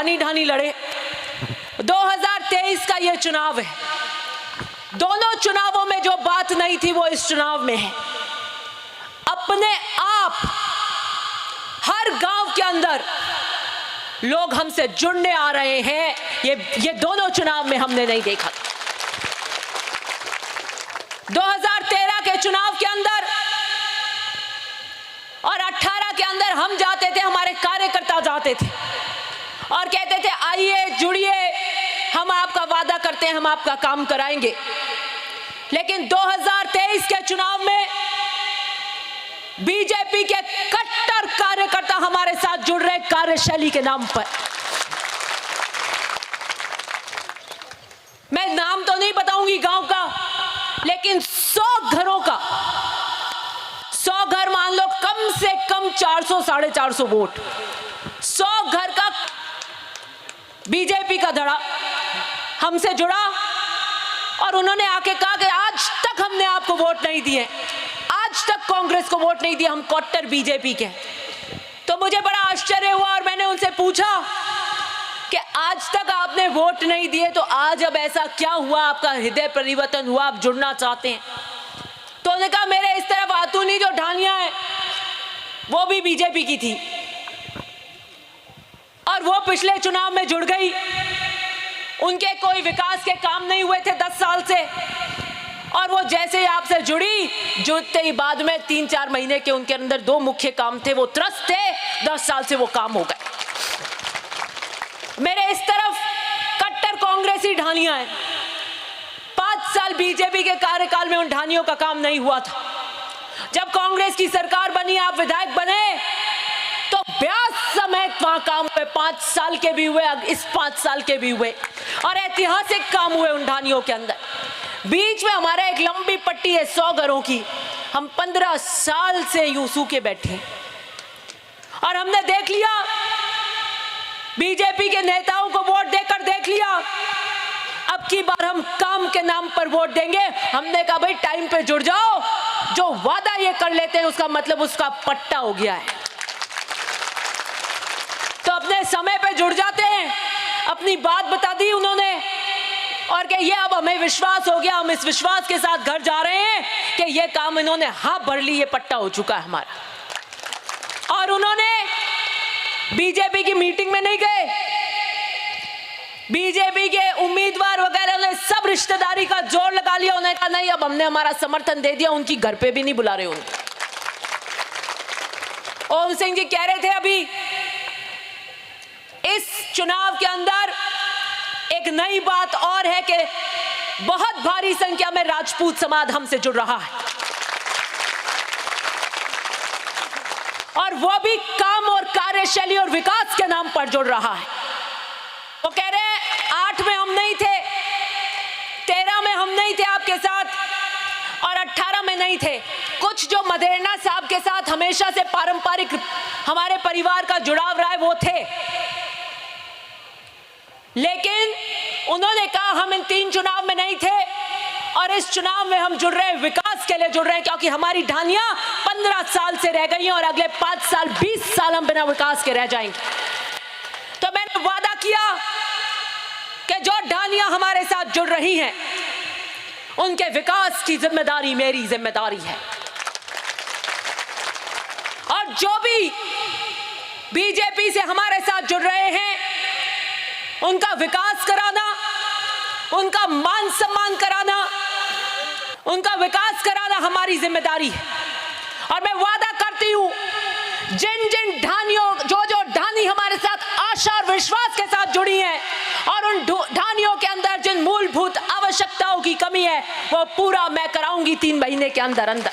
ढानी ढानी लड़े। 2023 का ये चुनाव है। दोनों चुनावों में जो बात नहीं थी वो इस चुनाव में है। अपने आप हर गांव के अंदर लोग हमसे जुड़ने आ रहे हैं। ये दोनों चुनाव में हमने नहीं देखा। 2013 के चुनाव के अंदर और 18 के अंदर हम जाते थे, हमारे कार्यकर्ता जाते थे और कहते थे आइए जुड़िए, हम आपका वादा करते हैं, हम आपका काम कराएंगे। लेकिन 2023 के चुनाव में बीजेपी के कट्टर कार्यकर्ता हमारे साथ जुड़ रहे कार्यशैली के नाम पर। मैं नाम तो नहीं बताऊंगी गांव का, लेकिन 100 घरों का, 100 घर मान लो कम से कम 400-450 वोट, 100 घर का बीजेपी का धड़ा हमसे जुड़ा और उन्होंने आके कहा कि आज तक हमने आपको वोट नहीं दिए, आज तक कांग्रेस को वोट नहीं दिया, हम कट्टर बीजेपी के। तो मुझे बड़ा आश्चर्य हुआ और मैंने उनसे पूछा कि आज तक आपने वोट नहीं दिए तो आज अब ऐसा क्या हुआ, आपका हृदय परिवर्तन हुआ, आप जुड़ना चाहते हैं? तो उन्होंने कहा मेरे इस तरफ आतूनी जो ढानियां हैं वो भी बीजेपी की थी और वो पिछले चुनाव में जुड़ गई। उनके कोई विकास के काम नहीं हुए थे 10 साल से और वो जैसे ही आपसे जुड़ी, जुड़ते ही बाद में 3-4 महीने के उनके अंदर 2 मुख्य काम थे, वो त्रस्त थे, 10 साल से वो काम हो गए। मेरे इस तरफ कट्टर कांग्रेसी ढानियां हैं। 5 साल बीजेपी के कार्यकाल में उन ढानियों का काम नहीं हुआ था। जब कांग्रेस की सरकार बनी, आप विधायक बने, तो ब्याज समेत वहां काम हुए, 5 साल के भी हुए, इस 5 साल के भी हुए और ऐतिहासिक काम हुए उन ढानियों के अंदर। बीच में हमारे एक लंबी पट्टी है 100 घरों की, हम 15 साल से यूसू के बैठे और हमने देख लिया, बीजेपी के नेताओं को वोट देकर देख लिया, अब की बार हम काम के नाम पर वोट देंगे। हमने कहा भाई टाइम पे जुड़ जाओ, जो वादा ये कर लेते हैं उसका मतलब उसका पट्टा हो गया है, तो अपने समय पे जुड़ जाते हैं। अपनी बात बता दी उन्होंने और कि ये अब हमें विश्वास हो गया, हम इस विश्वास के साथ घर जा रहे हैं कि ये काम इन्होंने हाँ भर ली, ये पट्टा हो चुका है हमारा। और उन्होंने बीजेपी की मीटिंग में नहीं गए, बीजेपी के उम्मीदवार वगैरह ने सब रिश्तेदारी का जोर लगा लिया। उन्होंने कहा नहीं अब हमने हमारा समर्थन दे दिया, उनकी घर पे भी नहीं बुला रहे उनको। ओम सिंह जी कह रहे थे अभी, इस चुनाव के अंदर एक नई बात और है कि बहुत भारी संख्या में राजपूत समाज हमसे जुड़ रहा है और वो भी काम और कार्यशैली और विकास के नाम पर जुड़ रहा है। वो कह रहे हैं 8 में हम नहीं थे, 13 में हम नहीं थे आपके साथ और 18 में नहीं थे। कुछ जो मदेरना साहब के साथ हमेशा से पारंपरिक हमारे परिवार का जुड़ाव रहा है वो थे, लेकिन उन्होंने कहा हम इन 3 चुनाव में नहीं थे और इस चुनाव में हम जुड़ रहे हैं, विकास के लिए जुड़ रहे हैं, क्योंकि हमारी ढानियां 15 साल से रह गई हैं और अगले 5 साल 20 साल हम बिना विकास के रह जाएंगे। तो मैंने वादा किया कि जो ढानियां हमारे साथ जुड़ रही हैं उनके विकास की जिम्मेदारी मेरी जिम्मेदारी है और जो भी बीजेपी से हमारे साथ जुड़ रहे हैं उनका विकास कराना, उनका मान सम्मान कराना, उनका विकास कराना हमारी जिम्मेदारी है। और मैं वादा करती हूं जिन जिन ढानियों, जो ढानी हमारे साथ आशा और विश्वास के साथ जुड़ी हैं और उन ढानियों के अंदर जिन मूलभूत आवश्यकताओं की कमी है वो पूरा मैं कराऊंगी 3 महीने के अंदर अंदर।